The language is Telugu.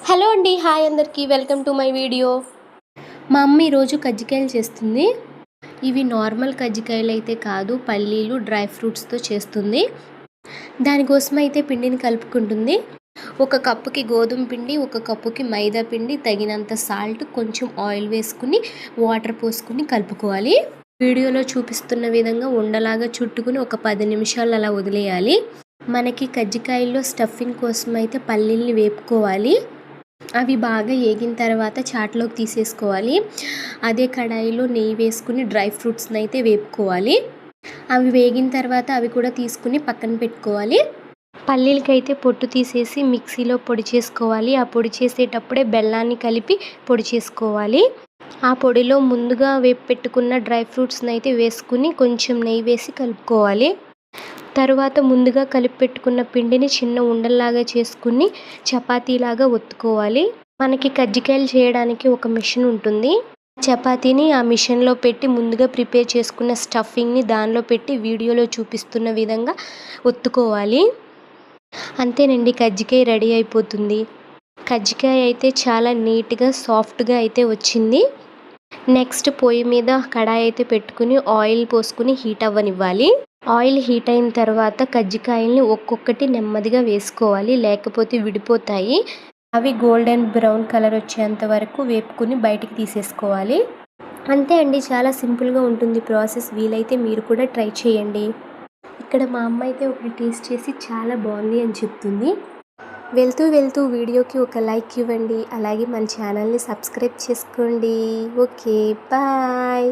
హలో అండి, హాయ్ అందరికీ, వెల్కమ్ టు మై వీడియో. మా అమ్మ ఈరోజు కజ్జికాయలు చేస్తుంది. ఇవి నార్మల్ కజ్జికాయలు అయితే కాదు, పల్లీలు డ్రై ఫ్రూట్స్తో చేస్తుంది. దానికోసం అయితే పిండిని కలుపుకుంటుంది. ఒక కప్పుకి గోధుమ పిండి, ఒక కప్పుకి మైదా పిండి, తగినంత సాల్ట్, కొంచెం ఆయిల్ వేసుకుని వాటర్ పోసుకుని కలుపుకోవాలి. వీడియోలో చూపిస్తున్న విధంగా ఉండలాగా చుట్టుకుని ఒక 10 నిమిషాలు అలా వదిలేయాలి. మనకి కజ్జికాయల్లో స్టఫింగ్ కోసం అయితే పల్లీల్ని వేపుకోవాలి. అవి బాగా ఏగిన తర్వాత చాట్లోకి తీసేసుకోవాలి. అదే కడాయిలో నెయ్యి వేసుకుని డ్రై ఫ్రూట్స్ని అయితే వేపుకోవాలి. అవి వేగిన తర్వాత అవి కూడా తీసుకుని పక్కన పెట్టుకోవాలి. పల్లీలకైతే పొట్టు తీసేసి మిక్సీలో పొడి చేసుకోవాలి. ఆ పొడి చేసేటప్పుడే బెల్లాన్ని కలిపి పొడి చేసుకోవాలి. ఆ పొడిలో ముందుగా వేపు పెట్టుకున్న డ్రై ఫ్రూట్స్ని అయితే వేసుకుని కొంచెం నెయ్యి వేసి కలుపుకోవాలి. తరువాత ముందుగా కలిపి పెట్టుకున్న పిండిని చిన్న ఉండల్లాగా చేసుకుని చపాతీలాగా ఒత్తుకోవాలి. మనకి కజ్జికాయలు చేయడానికి ఒక మిషన్ ఉంటుంది. చపాతీని ఆ మిషన్లో పెట్టి ముందుగా ప్రిపేర్ చేసుకున్న స్టఫింగ్ని దానిలో పెట్టి వీడియోలో చూపిస్తున్న విధంగా ఒత్తుకోవాలి. అంతేనండి, కజ్జికాయ రెడీ అయిపోతుంది. కజ్జికాయ అయితే చాలా నీట్గా సాఫ్ట్గా అయితే వచ్చింది. నెక్స్ట్ పొయ్యి మీద కడాయి అయితే పెట్టుకుని ఆయిల్ పోసుకుని హీట్ అవ్వనివ్వాలి. ఆయిల్ హీట్ అయిన తర్వాత కజ్జికాయల్ని ఒక్కొక్కటి నెమ్మదిగా వేసుకోవాలి, లేకపోతే విడిపోతాయి. అవి గోల్డెన్ బ్రౌన్ కలర్ వచ్చేంత వరకు వేపుకుని బయటికి తీసేసుకోవాలి. అంతే అండి, చాలా సింపుల్గా ఉంటుంది ప్రాసెస్. వీలైతే మీరు కూడా ట్రై చేయండి. ఇక్కడ మా అమ్మ అయితే ఒకటి టేస్ట్ చేసి చాలా బాగుంది అని చెప్తుంది. వెళ్తూ వీడియోకి ఒక లైక్ ఇవ్వండి. అలాగే మన ఛానల్ని సబ్స్క్రైబ్ చేసుకోండి. Okay, bye.